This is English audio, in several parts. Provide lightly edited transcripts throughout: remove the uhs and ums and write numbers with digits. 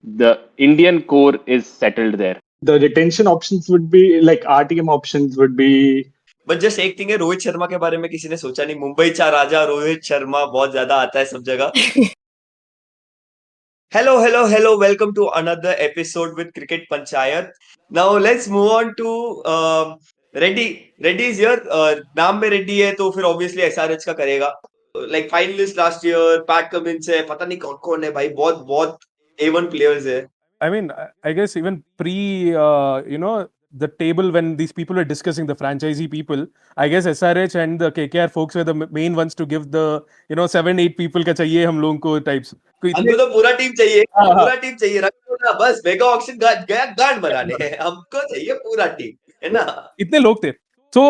The Indian core is settled there. The retention options would be like RTM options would be. But just एक thing है, रोहित शर्मा के बारे में किसी ने सोचा नहीं. मुंबई चा राजा रोहित शर्मा बहुत ज्यादा आता है सब जगह. Hello, welcome to another episode with Cricket Panchayat. Now let's move on to Reddy. Reddy is here. नाम में Reddy है तो फिर obviously SRH का करेगा. Like finalist last year, Pat Cummins है, पता नहीं कौन कौन है भाई, बहुत बहुत A1 players है. I mean, I guess even the table when these people were discussing, the franchisee people, I guess SRH and the KKR folks were the main ones to give the 7-8 people का चाहिए हम लोगों को types. हमको तो पूरा team चाहिए, पूरा टीम चाहिए. रख दो ना बस, मेगा ऑक्शन गया गांड बनाने. हमको चाहिए पूरा टीम, है ना? इतने लोग थे. So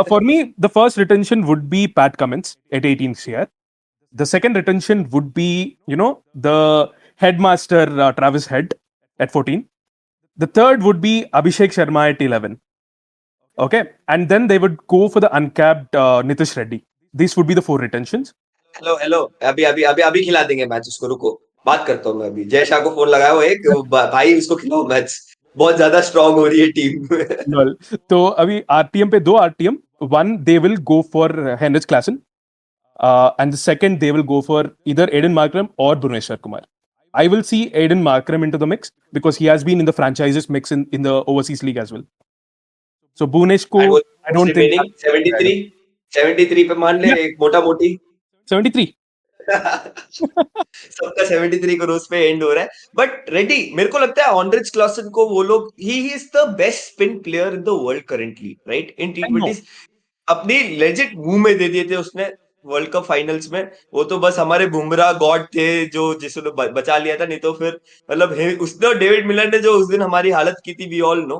for me, the first retention would be Pat Cummins at 18th year. The second retention would be, the headmaster Travis Head at 14. The third would be Abhishek Sharma at 11. Okay. And then they would go for the uncapped Nitish Reddy. These would be the 4 retentions. Hello अभी खिला देंगे match उसको. रुको, बात करता हूँ मैं अभी. जय शाह को फोन लगाया हो एक भाई, उसको खिलाओ मैच. बहुत ज्यादा स्ट्रांग हो रही है टीम. तो अभी RTM पे 2 RTM. One, they will go for Henrich Klassen. And the second, they will go for either Aiden Markram or Bhuvneshwar Kumar. I will see Aiden Markram into the mix because he has been in the franchises mix in the overseas league as well. So Bhunesh ko, I don't think 73 पे मान ले, एक मोटा मोटी 73. सबका 73 करोड़ पे and हो रहा है. बट रेड्डी, मेरे को लगता है ऑनरिच क्लासन को वो लोग, he is the best spin player in the world currently, right? In T20s अपनी लेजिट मुंह में दे दिए थे उसने वर्ल्ड कप फाइनल्स में. वो तो बस हमारे बुमराह गॉड थे जो जिसने बचा लिया था, नहीं तो फिर मतलब उसने और डेविड मिलर ने जो उस दिन हमारी हालत की थी, we all know.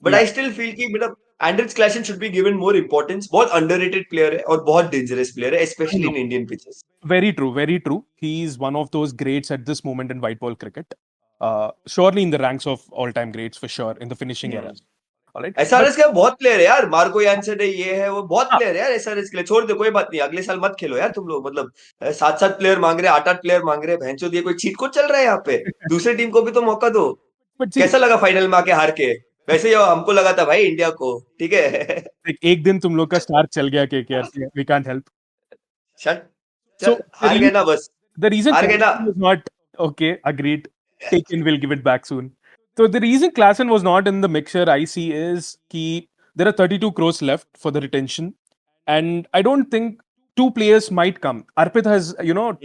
But I still feel कि मतलब Heinrich Klaasen should be given more importance. बहुत अंडररेटेड प्लेयर है और बहुत डेंजरस प्लेयर है, specially in Indian pitches. Very true, very true. He is one of those greats at this moment in white ball cricket. Surely in the ranks of all-time greats for sure in the finishing era. SRH का बहुत player है यार. Marco Jansen है, ये है, वो बहुत player है यार SRH के लिए. छोड़ दे, कोई बात नहीं, अगले साल मत खेलो यार तुम लोग. मतलब 7-7 प्लेयर मांग रहे हैं, 8-8 प्लेयर मांग रहे हैं. भैंचो दिए कोई चीट कोड चल रहा है यहाँ पे. दूसरे टीम को भी तो मौका दो. कैसा लगा फाइनल में आके हार के? वैसे ही हमको लगा था भाई इंडिया को, ठीक है. एक दिन तुम लोग का स्टार चल गया KKR से. We can't help. Shut. So हार गए ना बस. The reason Klassen was not okay. Agreed. Taken. We'll give it back soon. So the reason Klassen was not in the mixture I see is that there are 32 crores left for the retention, and I don't think 2 players might come. Arpit has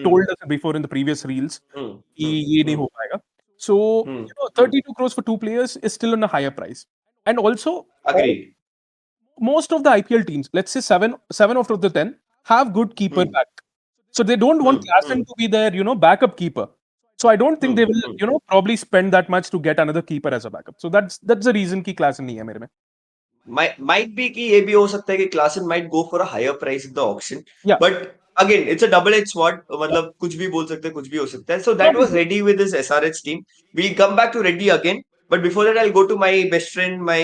told us before in the previous reels कि ये नहीं हो पाएगा. So 32 crores for 2 players is still on a higher price. And also, agreed, most of the IPL teams, let's say 7 out of the 10 have good keeper back. So they don't want Klassen to be their backup keeper. So I don't think they will probably spend that much to get another keeper as a backup. So that's the reason कि Klassen नहीं है मेरे में. Might be कि ये भी हो सकता है कि Klassen might go for a higher price in the auction. Yeah. But again, it's a double-edged sword. मतलब कुछ भी बोल सकते हैं, कुछ भी हो सकता है. So that was Reddy with his SRH team. We'll come back to Reddy again. But before that, I'll go to my best friend, my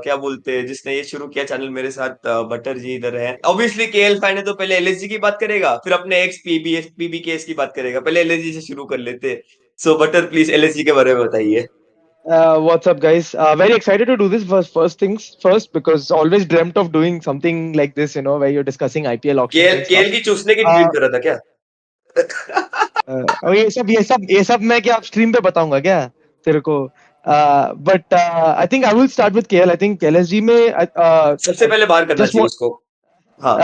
क्या बोलते हैं, जिसने ये शुरू किया चैनल मेरे साथ, बटर जी इधर है. Obviously KL फैन है तो पहले LSG की बात करेगा, फिर अपने एक्स PBKS की बात करेगा. पहले LSG से शुरू कर लेते. So बटर प्लीज LSG के बारे में बताइए. What's up, guys? Very excited to do this first things first, because always dreamt of doing something like this, where you're discussing IPL auctions. KL की चूसने की ड्रीम कर रहा था क्या? ये सब मैं क्या स्ट्रीम पे बताऊंगा क्या तेरे को? But I think I will start with KL. I think LSG में सबसे पहले बाहर करना चाहिए उसको. हाँ,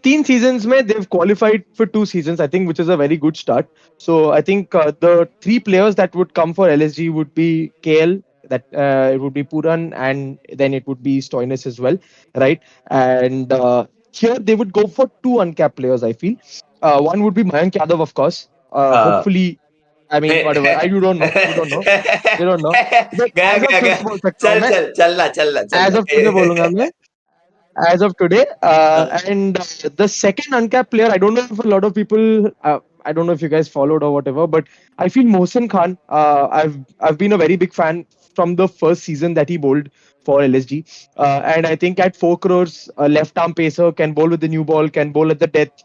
3 seasons में they've qualified for 2 seasons, I think, which is a very good start. So I think the 3 players that would come for LSG would be KL, that it would be Puran, and then it would be Stoinis as well, right? And here they would go for 2 uncapped players, I feel. One would be Mayank Yadav, of course. Hopefully, I mean, whatever. You don't know. You don't know. As of today, बोलूंगा मैं. As of today, and the second uncapped player, I don't know if a lot of people, I don't know if you guys followed or whatever, but I feel Mohsin Khan. I've been a very big fan from the first season that he bowled for LSG. And I think at 4 crores, a left arm pacer can bowl with the new ball, can bowl at the death.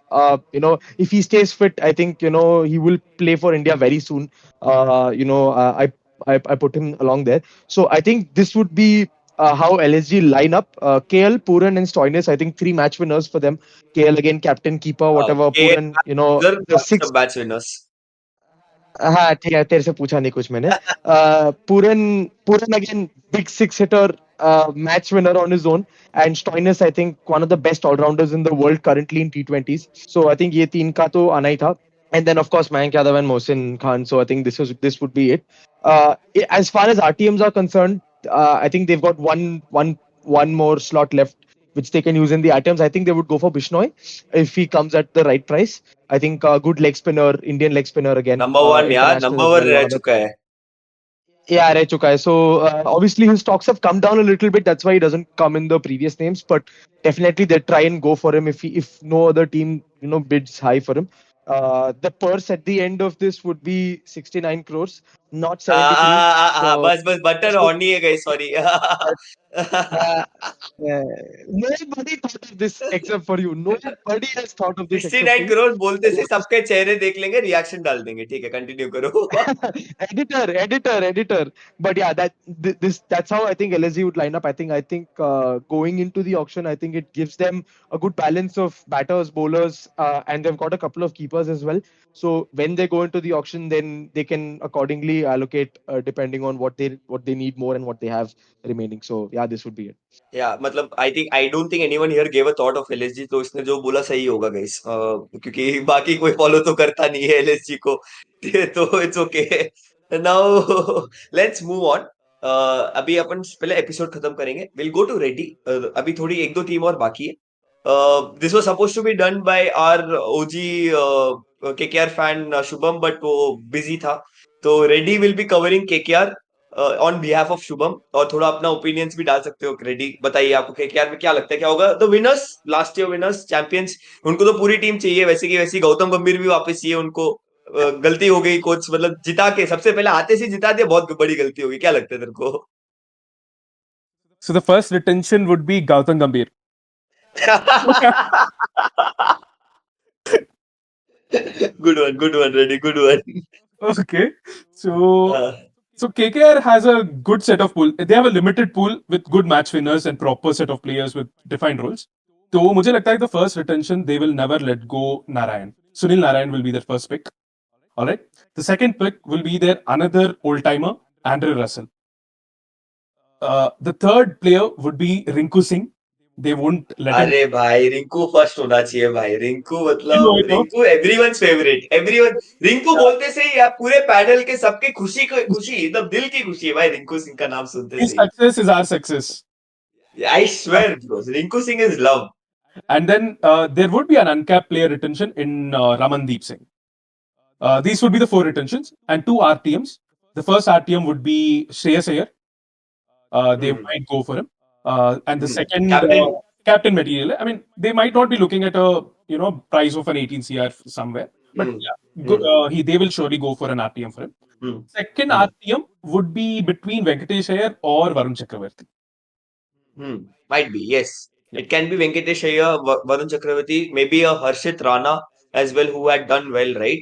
If he stays fit, I think he will play for India very soon. I put him along there. So I think this would be how LSG line up. KL, Puran, and Stoinis. I think 3 match winners for them. KL again, captain, keeper, whatever. के Puran, उधर the कौन सा six. Match winners हाँ ठीक है, तेरे से पूछा नहीं कुछ मैंने. Puran, Puran again, big six hitter, match winner on his own, and Stoinis, I think one of the best all rounders in the world currently in T20s. So I think ये तीन का तो आना ही था. And then of course Mayank Yadav and Mohsin Khan. So I think this would be it. As far as RTMs are concerned, I think they've got one more slot left which they can use in the RTMs. I think they would go for Bishnoi if he comes at the right price. I think good leg spinner, Indian leg spinner again, number one यार, international number as one well. रह One of the, चुका है. yeah, रह चुका है. So obviously his stocks have come down a little bit. That's why he doesn't come in the previous names. But definitely they try and go for him if no other team bids high for him. The purse at the end of this would be 69 crores, not 73. So बस बस button on नहीं है गई, sorry. uh, nobody thought of this except for you. Nobody has thought of this except for 69 you. Crore बोलते से सबके चेहरे देख लेंगे, रिएक्शन डाल देंगे. ठीक है, कंटिन्यू करो. editor. But yeah, that's how I think LSG would line up. I think going into the auction, I think it gives them a good balance of batters, bowlers, and they've got a couple of keepers as well. So when they go into the auction, then they can accordingly allocate depending on what they need more and what they have remaining. So yeah, this would be it. या मतलब I don't think anyone here gave a thought of LSG. तो इसने जो बोला सही होगा guys, क्योंकि बाकी कोई फॉलो तो करता नहीं है एलएसजी को. तो it's okay. Now let's move on. अभी अपन पहले एपिसोड खत्म करेंगे. Will go to Reddy. अभी थोड़ी एक दो टीम और बाकी है. This was suppose to be done by our OG KKR fan Shubham, but वो बिजी था. तो Reddy will be covering KKR on behalf of Shubham, और थोड़ा अपना ओपिनियंस भी डाल सकते हो. रेडी, बताइए आपको केकेआर में क्या लगता है, क्या होगा. The winners, last year winners, champions, उनको तो पूरी टीम चाहिए वैसे की वैसी. गौतम गंभीर भी वापस चाहिए उनको. गलती हो गई कोच, मतलब जिता के सबसे पहले आते से जिता दिया, बहुत बड़ी गलती होगी. क्या लगता है तेरे को? So the first retention would be Gautam Gambhir. Good one ready, good one. Okay. So KKR has a good set of pool. They have a limited pool with good match winners and proper set of players with defined roles. तो मुझे लगता है the first retention they will never let go Narayan. Sunil Narayan will be their first pick. All right. The second pick will be their another old timer, Andre Russell. The third player would be Rinku Singh. They won't let him. अरे भाई, Rinku first होना चाहिए भाई. Rinku You मतलब know. Rinku everyone's favourite. Everyone Rinku बोलते से ही आप पूरे पैनल के सबके खुशी खुशी, एकदम दिल की खुशी है भाई. रिंकू सिंह का नाम सुनते His से ही. success is our success. I swear bro, Rinku Singh is love. And then there would be an uncapped player retention in Ramandeep Singh. These would be the 4 retentions and 2 RTMs. The first RTM would be Shreyas Iyer. They might go for him. And the second Captain. captain material. I mean, they might not be looking at a price of an 18 CR somewhere, but yeah, they will surely go for an RTM for him. Second RTM would be between Venkatesh Iyer or Varun Chakravarti. Might be, yes. It can be Venkatesh Iyer, Varun Chakravarti, maybe a Harshit Rana as well, who had done well, right?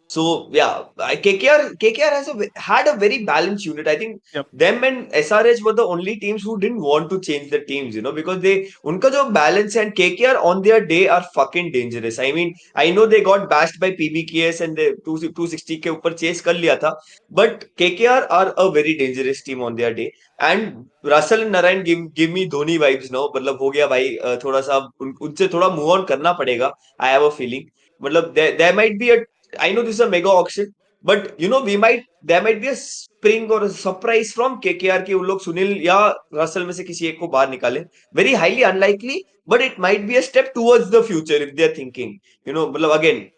So yeah, KKR had a very balanced unit. I think them and SRH were the only teams who didn't want to change the teams, because unka jo balance, and KKR on their day are fucking dangerous. I mean, I know they got bashed by PBKS and they 260 के ऊपर chase कर लिया था, but KKR are a very dangerous team on their day. And Russell and Narayan give me Dhoni vibes now. मतलब हो गया भाई, थोड़ा सा उनसे थोड़ा मूव ऑन करना पड़ेगा. I have a feeling. मतलब there might be a, I know this is a mega auction, but there might be a spring or a surprise from KKR कि उन लोग सुनील या रसल में से किसी एक को बाहर निकालें. Very highly unlikely, but it might be a step towards the future if they are thinking. मतलब again,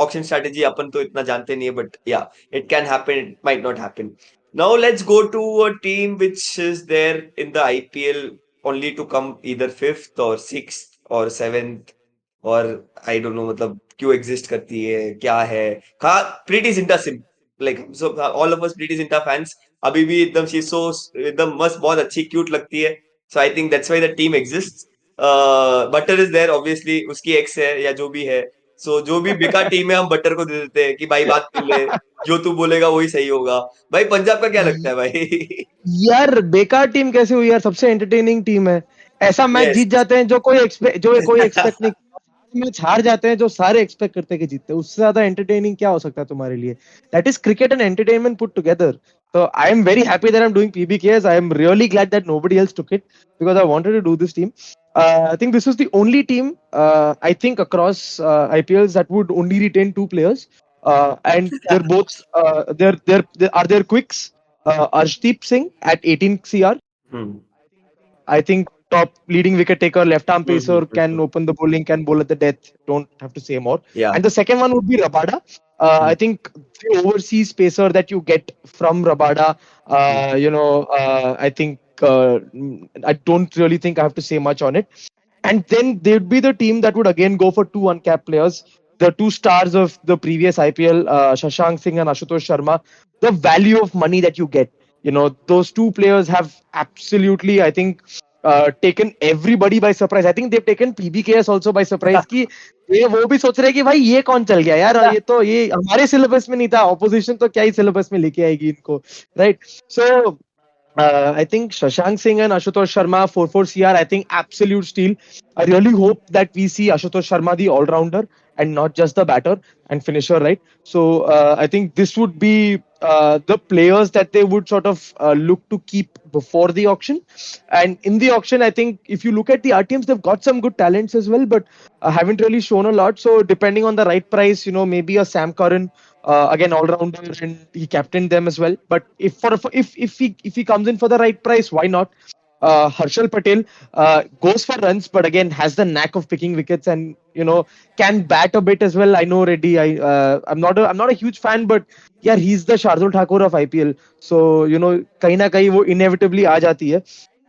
auction strategy अपन तो इतना जानते नहीं है, but yeah, it can happen, it might not happen. Now let's go to a team which is there in the IPL only to come either 5th or 6th or 7th, और I don't know मतलब क्यों exist करती है, क्या है. हाँ, pretty Zinta Singh. like so all of us Preeti Zinta fans अभी भी एकदम she's so एकदम मस्त बहुत अच्छी क्यूट लगती है. So I think that's why the team exists. Butter is there obviously, उसकी एक्स है या जो भी है. सो जो भी बेकार टीम है हम बटर को दे देते हैं कि भाई बात कर ले, जो तू बोलेगा वही सही होगा. भाई पंजाब का क्या लगता है भाई? यार बेकार टीम कैसे हुई यार, सबसे एंटरटेनिंग टीम है. ऐसा मैच Yes. जीत जाते हैं जो कोई एक्सपेक्ट नहीं, मैच हार जाते हैं जो सारे एक्सपेक्ट करते हैं कि जीतते हैं. उससे ज्यादा एंटरटेनिंग क्या हो सकता है तुम्हारे लिए? That is cricket and entertainment put together. So I am very happy that I'm doing PBKs. I am really glad that nobody else took it because I wanted to do this team. I think this is the only team I think across IPLs that would only retain two players, and they're both they're quicks. Arshdeep Singh at 18 CR. Hmm. I think top leading wicket taker, left arm pacer, Mhm, can mhm. open the bowling, can bowl at the death. Don't have to say more. Yeah. And the second one would be Rabada. I think the overseas pacer that you get from Rabada, I think I don't really think I have to say much on it. And then they'd be the team that would again go for two uncapped players, the two stars of the previous IPL, Shashank Singh and Ashutosh Sharma. The value of money that you get, those two players have absolutely, I think, taken everybody by surprise. I think they've taken PBKS also by surprise. कि ये वो भी सोच रहे हैं कि भाई ये कौन चल गया यार, ये हमारे सिलेबस में नहीं था, ऑपोजिशन तो क्या ही सिलेबस में लेके आएगी इनको, right? So I think Shashank Singh and Ashutosh Sharma, 4-4 CR, I think absolute steal. I really hope that we see Ashutosh Sharma the all-rounder and not just the batter and finisher, right? So I think this would be the players that they would sort of look to keep before the auction. And in the auction, I think if you look at the RTMs, they've got some good talents as well, but haven't really shown a lot. So depending on the right price, maybe a Sam Curran, again all rounder, and he captained them as well. But if he comes in for the right price, why not? Harshal Patel goes for runs, but again has the knack of picking wickets and can bat a bit as well. I know Reddy. I'm not a huge fan, but yeah, he's the Shardul Thakur of IPL. So कहीं ना कहीं वो inevitably आ जाती है.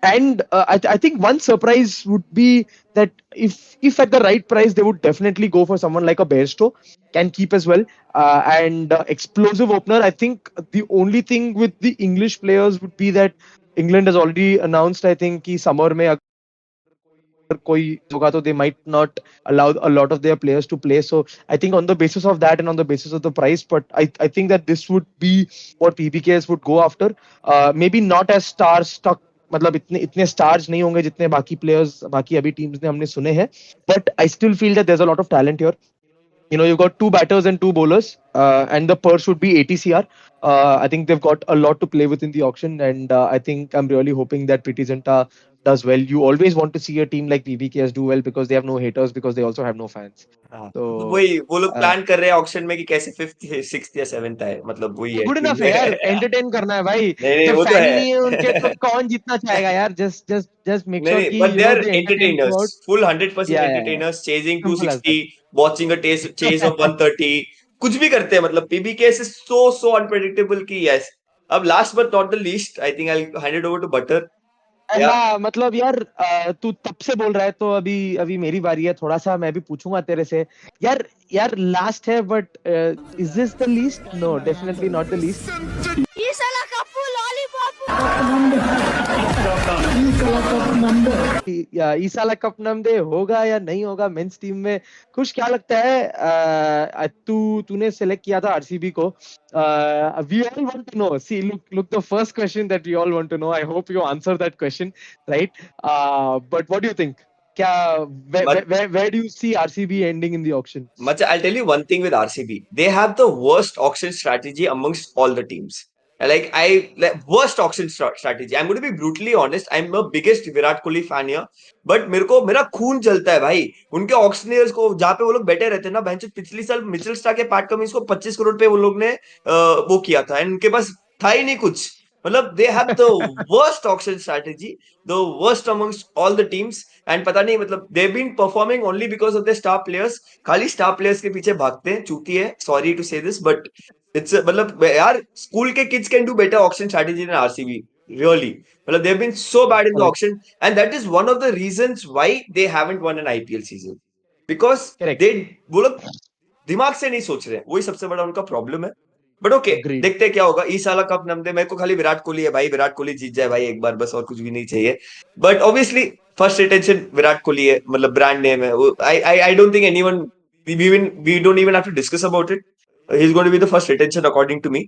And I think one surprise would be that if at the right price, they would definitely go for someone like a Bairstow, can keep as well, and explosive opener. I think the only thing with the English players would be that England has already announced, I think, कि summer में अगर कोई होगा तो they might not allow a lot of their players to play. So I think on the basis of that and on the basis of the price, but I think that this would be what PBKs would go after. Maybe not as star stuck, मतलब इतने stars नहीं होंगे जितने बाकी players बाकी अभी teams ने हमने सुने हैं. But I still feel that there's a lot of talent here. You've got two batters and two bowlers, and the purse would be 80 CR. I think they've got a lot to play with in the auction, and I think I'm really hoping that Preeti Zinta does well. You always want to see a team like PBKS do well because they have no haters, because they also have no fans. हाँ, So वही वो लोग uh, plan कर रहे हैं auction में कि कैसे फिफ्थ सिक्स्थ या सेवेंथ आए, मतलब वही है गुड टीम इनफ है यार, में. एंटरटेन करना है भाई. नहीं नहीं जब वो तो फैन ही है. नहीं है उनके तो कौन जीतना चाहेगा यार? जस्ट मेक नहीं श्योर नहीं, कि but they are they entertain you entertainers, out. Full 100% या entertainers, chasing simple as 260, watching a chase of 130, कुछ भी करते हैं. मतलब पीबीके इज सो अनप्रेडिक्टेबल कि यस. अब last but not the least, I think I hand it over to Butter. या हाँ मतलब यार, तू तब से बोल रहा है तो अभी अभी मेरी बारी है. थोड़ा सा मैं भी पूछूंगा तेरे से. यार यार लास्ट है, but is this the least? No, definitely not the least. ये साला कप्पू लॉलीपॉप ईसाला कप नमदे होगा या नहीं होगा मेंस टीम में? खुश क्या लगता है? तूने सेलेक्ट किया था आरसीबी को. We all want to know. See look the first question that we all want to know. I hope you answer that question, right? But what do you think? क्या where do you see RCB ending in the auction? Macha, I'll tell you one thing with RCB. They have the worst auction strategy amongst all the teams. Worst auction strategy. I'm going to be brutally honest. I'm a biggest Virat Kohli fan here. But मेरा खून जलता है भाई उनके ऑक्शनियर्स को, जहाँ पे वो लोग बैठे रहते हैं ना. बहनचोद पिछली साल मिचेल स्टार्क के पैट कमिंस को 25 करोड़ पे वो लोग ने वो किया था, एंड उनके पास था ही नहीं कुछ. मतलब they have the worst auction strategy, the worst amongst all the teams. And पता नहीं, मतलब they been performing only because of the star players. खाली स्टार प्लेयर्स के पीछे भागते हैं. चूती है, sorry to say this, but it's मतलब यार स्कूल के kids can do better auction strategy than RCB, really. मतलब they have been so bad in the auction, and that is one of the reasons why they haven't one N IPL season. Because Correct. दे वो लोग दिमाग से नहीं सोच रहे हैं, वही सबसे बड़ा उनका प्रॉब्लम है. But okay, Agreed. देखते हैं क्या होगा। इस साल कप नमदे, मेरे को खाली विराट कोहली है भाई, विराट कोहली जीत जाए भाई एक बार बस, और कुछ भी नहीं चाहिए। But obviously first retention Virat Kohli है, मतलब ब्रांड नेम है। I don't think anyone, we don't even have to discuss about it. He's going to be the first retention according to me.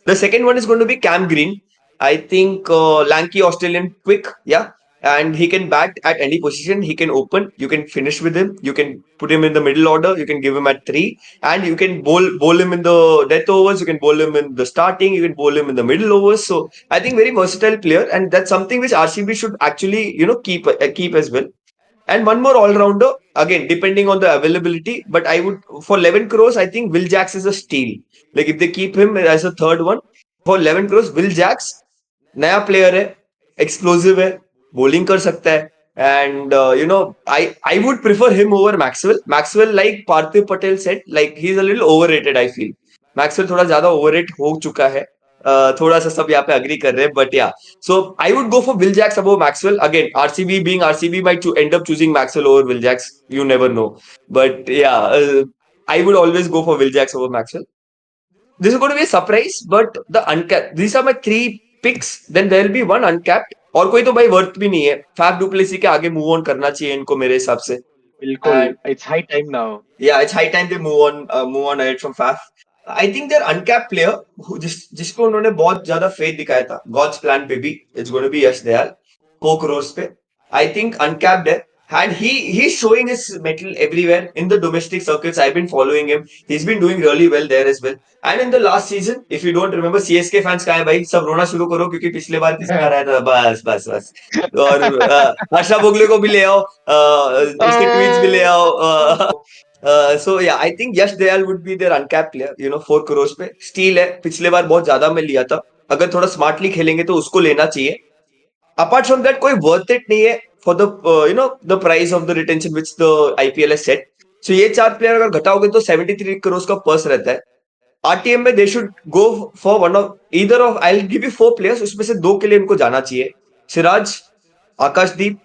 The second one is going to be Cam Green. I think lanky Australian, quick, yeah, and he can bat at any position. He can open. You can finish with him. You can put him in the middle order. You can give him at 3, and you can bowl him in the death overs. You can bowl him in the starting. You can bowl him in the middle overs. So I think very versatile player, and that's something which RCB should actually keep as well. And one more all rounder, again, depending on the availability. But I would, for 11 crores, I think Will Jacks is a steal. Like if they keep him as a third one, for 11 crores, Will Jacks, नया player है, explosive है, bowling कर सकता है, and I would prefer him over Maxwell. Maxwell, like Parthiv Patel said, like he is a little overrated, I feel. Maxwell थोड़ा ज्यादा overrate हो चुका है. थोड़ा सा सब यहाँ पे अग्री कर रहे हैं, बट या, so I would go for Will Jacks above Maxwell. Again, RCB being RCB might end up choosing Maxwell over Will Jacks. You never know. But yeah, I would always go for Will Jacks over Maxwell. This is going to be a surprise, but the uncapped, these are my 3 picks. Then there will be one uncapped. और कोई तो भाई worth भी नहीं है. Faf du Plessis के आगे move on करना चाहिए इनको मेरे हिसाब से. बिल्कुल, And it's high time now. yeah, it's high time they move on ahead from Faf. I think their uncapped player, जिसको उन्होंने बहुत ज्यादा फेथ दिखाया था, God's plan baby, it's going to be Yash Dayal, 4 crores पे. I think uncapped है, and he's showing his mettle everywhere in the domestic circuits. I've been following him. He's been doing really well there as well. And in the last season, if you don't remember, CSK fans कहाँ है भाई? सब रोना शुरू करो क्योंकि पिछले बार किसका रहा था? बस बस बस. और हर्षा भोगले को भी ले आओ, उसके ट्वीट्स भी ले आओ. So yeah, I think Yash Dayal would be their uncapped player. 4 crores पे स्टील है. पिछले बार बहुत ज्यादा में लिया था. अगर थोड़ा स्मार्टली खेलेंगे तो उसको लेना चाहिए. Apart from that, कोई worth it नहीं है for the the price of the retention which the IPL has set. So ये 4 प्लेयर अगर घटाओगे तो 73 crores का पर्स रहता है. RTM में they should go for one of either of, I'll give you 4 players, उसमें से 2 के लिए इनको जाना चाहिए. सिराज, आकाशदीप,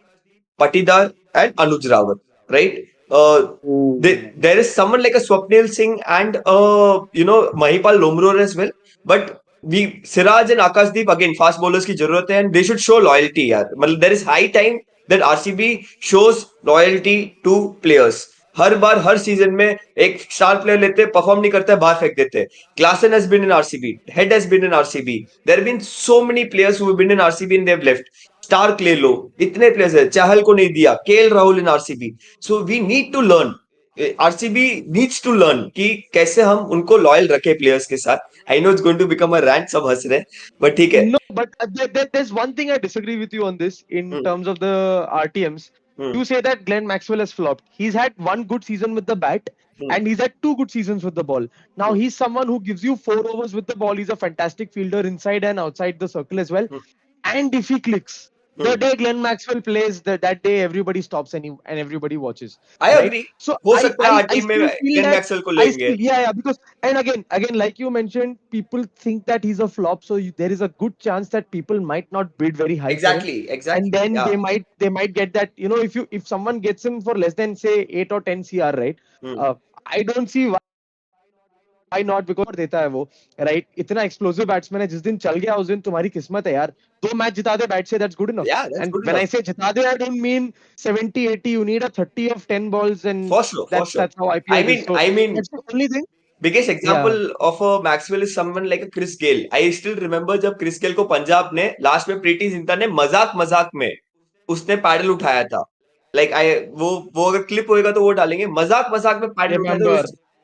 Patidar, and Anuj Rawat, right? There is someone like a Swapnil Singh and Mahipal Lomror as well, but Siraj and Akashdeep, again, fast bowlers की जरूरत है, and they should show loyalty यार. मतलब there is high time that RCB shows loyalty to players. Her bar her season में एक star player लेते हैं, perform नहीं करता है, बाहर फेंक देते हैं. Klaasen has been in RCB, Head has been in RCB. There have been so many players who have been in RCB and they've left. Starc ले लो, इतने प्लेयर्स है. चाहल को नहीं दिया, KL Rahul in RCB. So we need to learn, RCB needs to learn कि कैसे हम उनको लॉयल रखे प्लेयर्स के साथ. I know it's going to become a rant, सब हंस रहे हैं, बट ठीक है. No, but there's one thing I disagree with you on this in terms of the RTMs. You say that Glenn Maxwell has flopped. He's had one good season with the bat and he's had 2 good seasons with the ball. Now he's someone who gives you 4 overs with the ball. He's a fantastic fielder inside and outside the circle as well. And if he clicks, the day Glenn Maxwell plays, that day everybody stops and everybody watches. I Right? Agree. So हो सकता है I her team में still feel Glenn that Maxwell को I लेंगे. still, yeah, because, and again, like you mentioned, people think that he's a flop, so there is a good chance that people might not bid very high for him, Exactly. and then Yeah. they might get that, if someone gets him for less than say 8 or 10 CR, right? I don't see why not, because देता है वो, right? इतना explosive batsman है, जिस दिन चल गया उस दिन तुम्हारी किस्मत है यार. 2 मैच जिता दे बैट से, that's good enough. Yeah, that's And good when I enough. say जिता दे, I don't mean 70 80. You need a 30 of 10 balls, and For sure. that's how IPL I is. So mean, that's the only thing. biggest Yeah. example of a Maxwell is someone like a Chris Gayle. I still remember जब Chris Gayle को पंजाब ने last में प्रीति जिंटा ने मजाक में उसने pedal उठाया था. लाइक वो अगर क्लिप होएगा तो वो डालेंगे. मजाक में पैडल उठाया था Remember.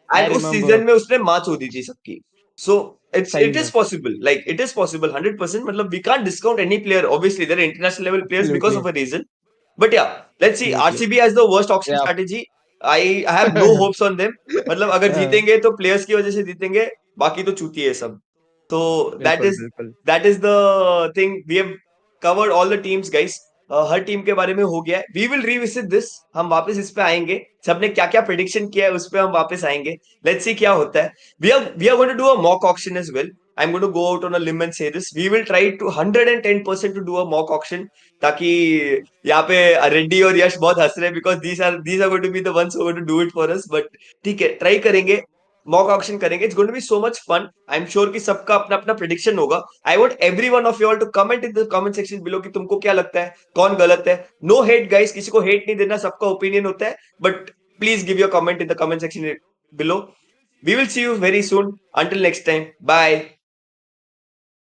I एंड उस remember. सीजन में उसने मार हो दी थी सबकी. सो सही इट इज में. Possible, like it is possible 100%. मतलब we can't discount any player. Obviously there international level players because Absolutely. Of a reason. But yeah, let's see. Absolutely. RCB has the worst auction Yeah. strategy. I have no hopes on them. मतलब अगर जीतेंगे तो players की वजह से जीतेंगे, बाकी तो चूती है सब. तो that बिल्कुल is बिल्कुल. that is the thing. We have covered all the teams, guys. Her team के बारे में हो गया है. We will revisit this. हम वापस इस पे आएंगे. सबने क्या क्या प्रेडिक्शन किया है उस पे हम वापस आएंगे. Let's see क्या होता है. We are going to do a mock auction as well. I'm going to go out on a limb and say this. We will try to 110% to do a mock auction, ताकि यहाँ पे रेड्डी और यश बहुत हंस रहे हैं because these are going to be the ones who are going to do it for us. But ठीक है, ट्राई करेंगे. मॉक ऑक्शन करेंगे. It's going to be so much fun. I am sure कि सबका अपना अपना प्रेडिक्शन होगा. I want every one of you all to comment in the comment section below कि तुमको क्या लगता है, कौन गलत है. नो हेट गाइस, किसी को हेट नहीं देना, सबका ओपिनियन होता है, but please give your comment in the comment section below. We will see you very soon. Until next time, bye.